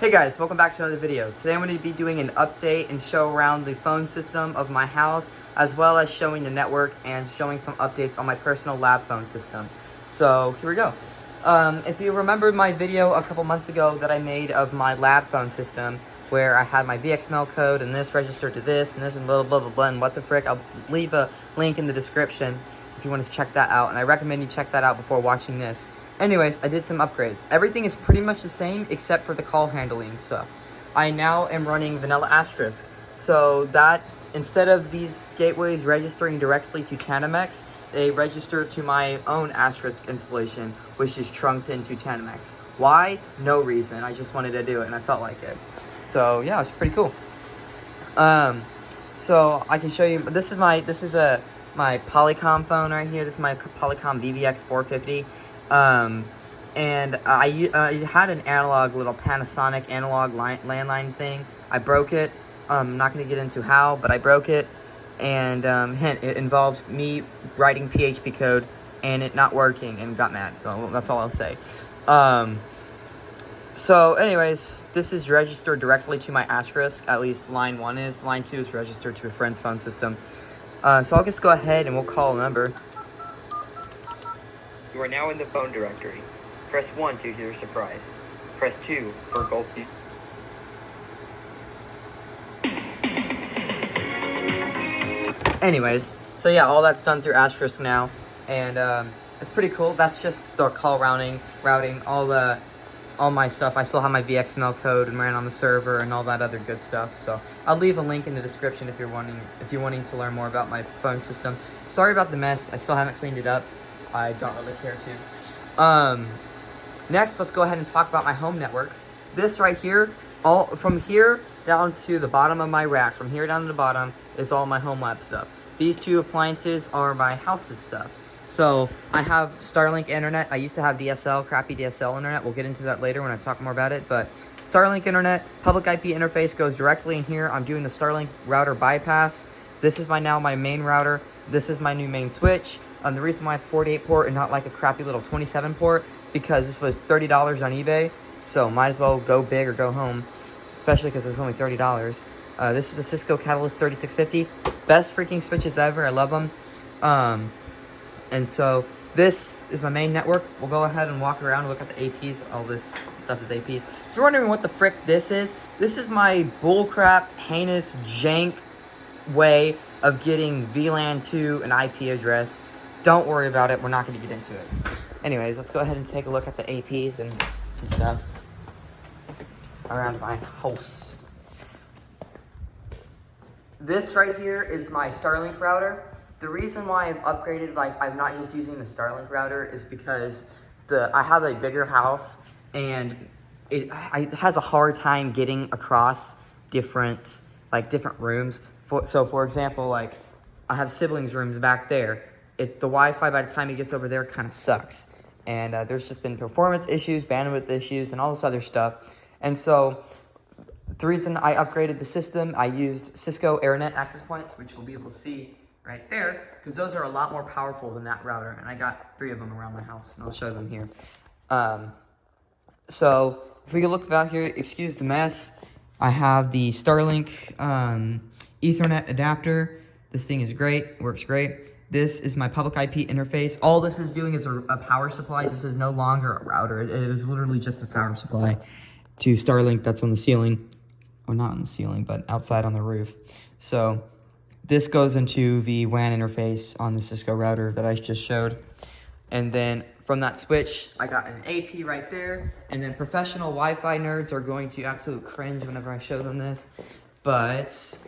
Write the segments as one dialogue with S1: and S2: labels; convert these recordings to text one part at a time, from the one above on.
S1: Hey guys, welcome back to another video. Today I'm going to be doing an update and show around the phone system of my house, as well as showing the network and showing some updates on my personal lab phone system. So here we go. If you remember my video a couple months ago that I made of my lab phone system, where I had my VXML code and this registered to this and this and blah blah blah blah and what the frick, I'll leave a link in the description if you want to check that out, and I recommend you check that out before watching this. Anyways, I did some upgrades. Everything is pretty much the same except for the call handling stuff. I now am running Vanilla Asterisk, so that instead of these gateways registering directly to Tandem-X, they register to my own Asterisk installation, which is trunked into Tandem-X. Why? No reason. I just wanted to do it and I felt like it. So yeah, it's pretty cool. So I can show you. This is my Polycom phone right here. This is my Polycom VVX 450. And I had an analog, little Panasonic analog landline thing. I broke it. I'm not going to get into how, but I broke it. And hint, it involves me writing PHP code and it not working and got mad. So that's all I'll say. So anyways, this is registered directly to my Asterisk. At least line 1 is. Line 2 is registered to a friend's phone system. So I'll just go ahead and we'll call a number.
S2: You are now in the phone directory. Press 1 to hear surprise. Press 2 for Gold.
S1: Anyways, so yeah, all that's done through Asterisk now, and it's pretty cool. That's just the call routing, all my stuff. I still have my VXML code and ran on the server and all that other good stuff. So I'll leave a link in the description if you're wanting to learn more about my phone system. Sorry about the mess. I still haven't cleaned it up. I don't really care to. Next, let's go ahead and talk about my home network. This right here, all from here down to the bottom of my rack, from here down to the bottom, is all my home lab stuff. These two appliances are my house's stuff. So I have Starlink internet. I used to have DSL, crappy DSL internet. We'll get into that later when I talk more about it. But Starlink internet, public IP interface goes directly in here. I'm doing the Starlink router bypass. This is now my main router. This is my new main switch. The reason why it's 48 port and not like a crappy little 27 port, because this was $30 on eBay. So might as well go big or go home, especially because it was only $30. This is a Cisco Catalyst 3650. Best freaking switches ever. I love them. And so this is my main network. We'll go ahead and walk around and look at the APs. All this stuff is APs. If you're wondering what the frick this is my bullcrap, heinous, jank way of getting VLAN to an IP address. Don't worry about it. We're not going to get into it. Anyways, let's go ahead and take a look at the APs and stuff around my house. This right here is my Starlink router. The reason why I've upgraded, I'm not just using the Starlink router, is because I have a bigger house and it has a hard time getting across different rooms. For example, I have siblings' rooms back there. The Wi-Fi by the time it gets over there kind of sucks. And there's just been performance issues, bandwidth issues, and all this other stuff. And so the reason I upgraded the system, I used Cisco AirNet access points, which we'll be able to see right there, because those are a lot more powerful than that router. And I got 3 of them around my house, and I'll show them here. So if we can look about here, excuse the mess. I have the Starlink Ethernet adapter. This thing is great, works great. This is my public IP interface. All this is doing is a power supply. This is no longer a router. It is literally just a power supply to Starlink that's on the ceiling. Or not on the ceiling, but outside on the roof. So this goes into the WAN interface on the Cisco router that I just showed. And then from that switch, I got an AP right there. And then professional Wi-Fi nerds are going to absolute cringe whenever I show them this. But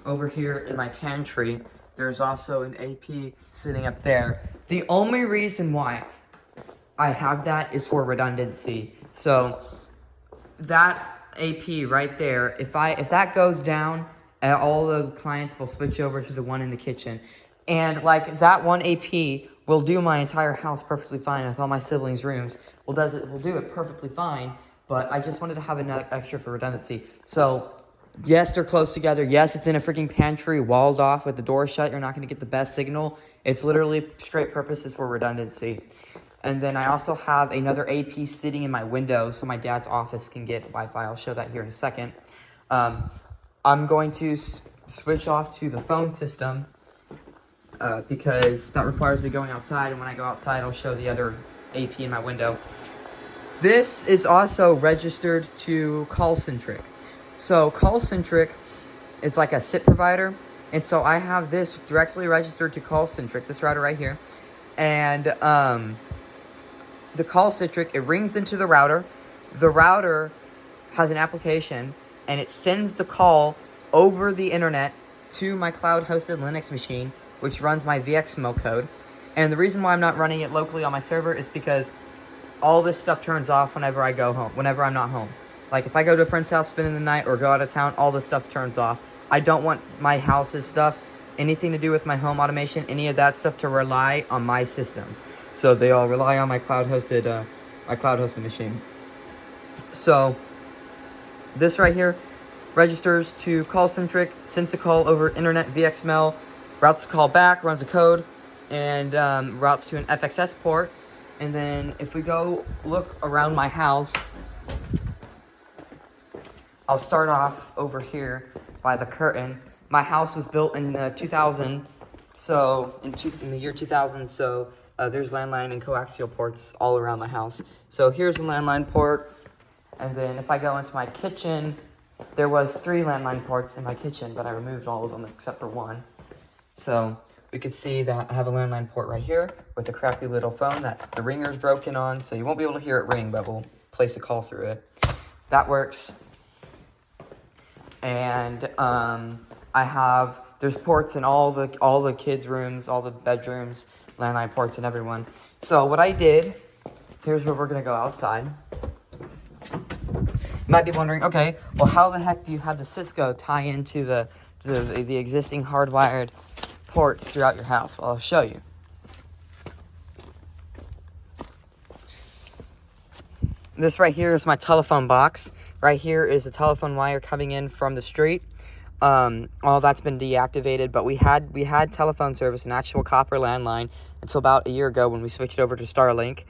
S1: over here in my pantry, there's also an AP sitting up there. The only reason why I have that is for redundancy. So that AP right there, if that goes down, all the clients will switch over to the one in the kitchen. And that one AP will do my entire house perfectly fine with all my siblings' rooms. Will do it perfectly fine, but I just wanted to have enough extra for redundancy. So yes, they're close together. Yes, it's in a freaking pantry, walled off with the door shut. You're not going to get the best signal. It's literally straight purposes for redundancy. And then I also have another AP sitting in my window so my dad's office can get Wi-Fi. I'll show that here in a second. I'm going to switch off to the phone system because that requires me going outside, and when I go outside, I'll show the other AP in my window. This is also registered to CallCentric. So CallCentric is like a SIP provider, and so I have this directly registered to CallCentric, this router right here. And the CallCentric, it rings into the router. The router has an application, and it sends the call over the internet to my cloud-hosted Linux machine, which runs my VxML code. And the reason why I'm not running it locally on my server is because all this stuff turns off whenever I go home, whenever I'm not home. Like, if I go to a friend's house spending the night or go out of town, all this stuff turns off. I don't want my house's stuff, anything to do with my home automation, any of that stuff to rely on my systems. So they all rely on my cloud-hosted machine. So this right here registers to CallCentric, sends a call over internet VxML, routes the call back, runs a code, and routes to an FXS port. And then if we go look around my house, I'll start off over here by the curtain. My house was built in 2000, so in the year 2000, so there's landline and coaxial ports all around my house. So here's a landline port, and then if I go into my kitchen, there was 3 landline ports in my kitchen, but I removed all of them except for one. So we could see that I have a landline port right here with a crappy little phone that the ringer's broken on, so you won't be able to hear it ring, but we'll place a call through it. That works. And there's ports in all the kids' rooms, all the bedrooms, landline ports in everyone. So what I did, here's where we're gonna go outside. You might be wondering, okay, well, how the heck do you have the Cisco tie into the existing hardwired ports throughout your house? Well, I'll show you. This right here is my telephone box. Right here is a telephone wire coming in from the street. All that's been deactivated, but we had telephone service, an actual copper landline, until about a year ago when we switched over to Starlink.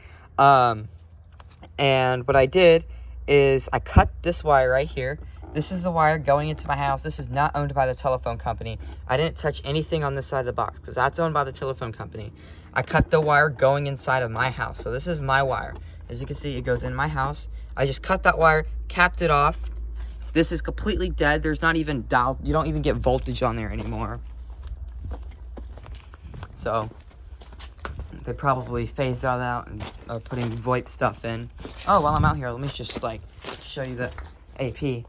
S1: And what I did is I cut this wire right here. This is the wire going into my house. This is not owned by the telephone company. I didn't touch anything on this side of the box because that's owned by the telephone company. I cut the wire going inside of my house. So this is my wire. As you can see, it goes in my house. I just cut that wire, capped it off. This is completely dead. There's not even you don't even get voltage on there anymore. So they probably phased all that out and are putting VoIP stuff in. Oh, while I'm out here, let me just like show you the AP.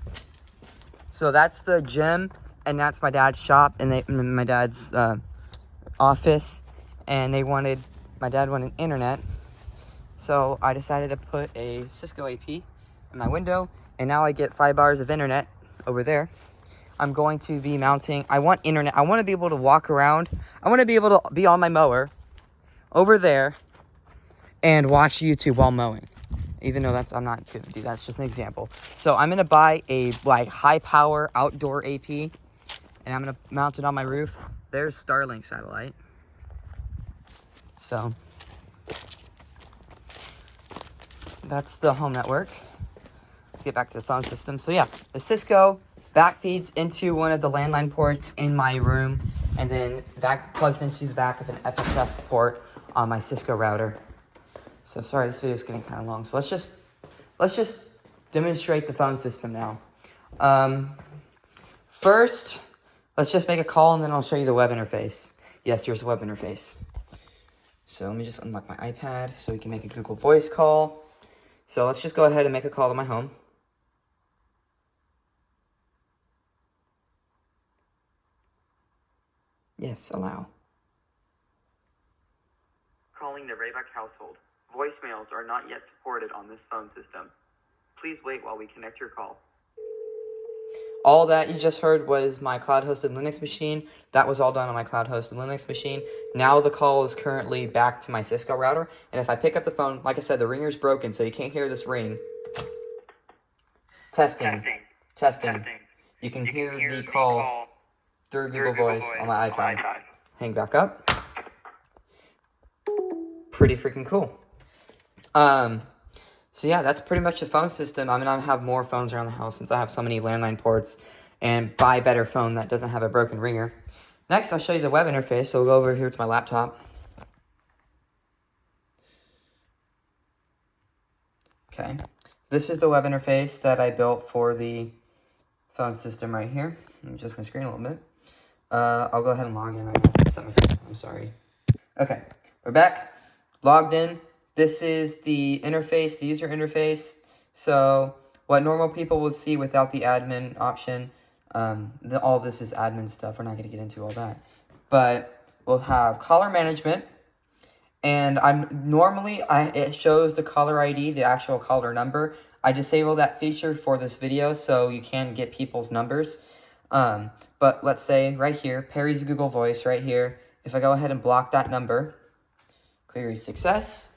S1: So that's the gym, and that's my dad's shop, and my dad's office, and my dad wanted internet. So I decided to put a Cisco AP in my window, and now I get 5 bars of internet over there. I'm going to be mounting, I want internet. I want to be able to walk around. I want to be able to be on my mower over there and watch YouTube while mowing. Even though I'm not going to do that. That's just an example. So I'm going to buy a high power outdoor AP, and I'm going to mount it on my roof. There's Starlink satellite. So that's the home network. Let's get back to the phone system. So yeah, the Cisco back feeds into one of the landline ports in my room, and then that plugs into the back of an FXS port on my Cisco router. So sorry, this video is getting kind of long. So let's just demonstrate the phone system now. First, let's just make a call, and then I'll show you the web interface. Yes, here's the web interface. So let me just unlock my iPad so we can make a Google Voice call. So let's just go ahead and make a call to my home. Yes, allow.
S2: Calling the Raybuck household. Voicemails are not yet supported on this phone system. Please wait while we connect your call.
S1: All that you just heard was my cloud-hosted Linux machine. That was all done on my cloud-hosted Linux machine. Now the call is currently back to my Cisco router. And if I pick up the phone, like I said, the ringer's broken, so you can't hear this ring. Testing. You can hear the call through Google Voice on my iPad. Hang back up. Pretty freaking cool. So yeah, that's pretty much the phone system. I mean, I have more phones around the house since I have so many landline ports, and buy a better phone that doesn't have a broken ringer. Next, I'll show you the web interface. So we'll go over here to my laptop. Okay, this is the web interface that I built for the phone system right here. Let me adjust my screen a little bit. I'll go ahead and log in. I'm sorry. Okay, we're back. Logged in. This is the interface, the user interface. So what normal people would see without the admin option. All this is admin stuff. We're not going to get into all that. But we'll have caller management. And it shows the caller ID, the actual caller number. I disabled that feature for this video so you can get people's numbers. But let's say right here, Perry's Google Voice right here. If I go ahead and block that number, query success.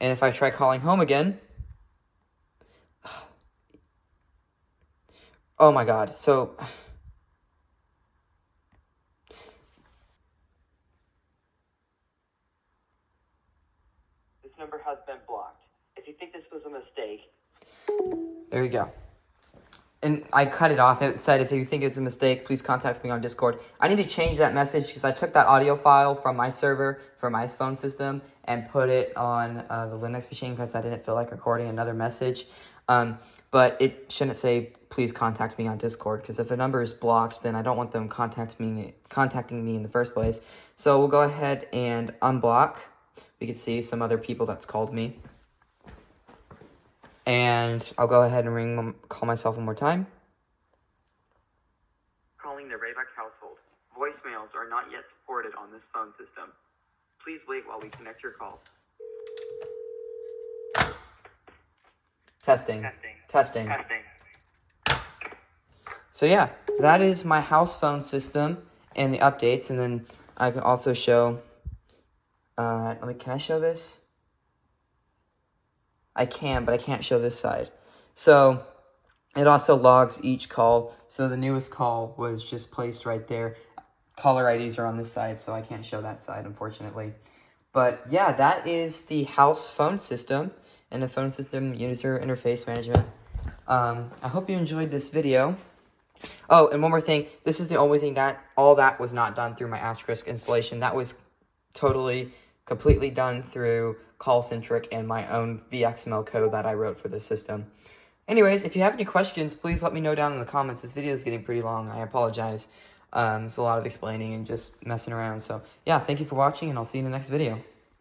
S1: And if I try calling home again, oh my God. So
S2: This number has been blocked. If you think this was a mistake,
S1: there you go. And I cut it off. It said, if you think it's a mistake, please contact me on Discord. I need to change that message because I took that audio file from my server for my phone system and put it on the Linux machine because I didn't feel like recording another message. But it shouldn't say, please contact me on Discord, because if a number is blocked, then I don't want them contacting me in the first place. So we'll go ahead and unblock. We can see some other people that's called me. And I'll go ahead and call myself one more time.
S2: calling the Rayback household. Voicemails are not yet supported on this phone system. Please wait while we connect your call.
S1: Testing. So yeah, that is my house phone system and the updates. And then I can also show, can I show this? I can, but I can't show this side. So it also logs each call. So the newest call was just placed right there. Caller IDs are on this side, so I can't show that side, unfortunately. But yeah, that is the house phone system and the phone system user interface management. I hope you enjoyed this video. Oh, and one more thing. This is the only thing all that was not done through my Asterisk installation. That was completely done through CallCentric and my own VXML code that I wrote for this system. Anyways, if you have any questions, please let me know down in the comments. This video is getting pretty long. I apologize. It's a lot of explaining and just messing around. So, yeah, thank you for watching, and I'll see you in the next video.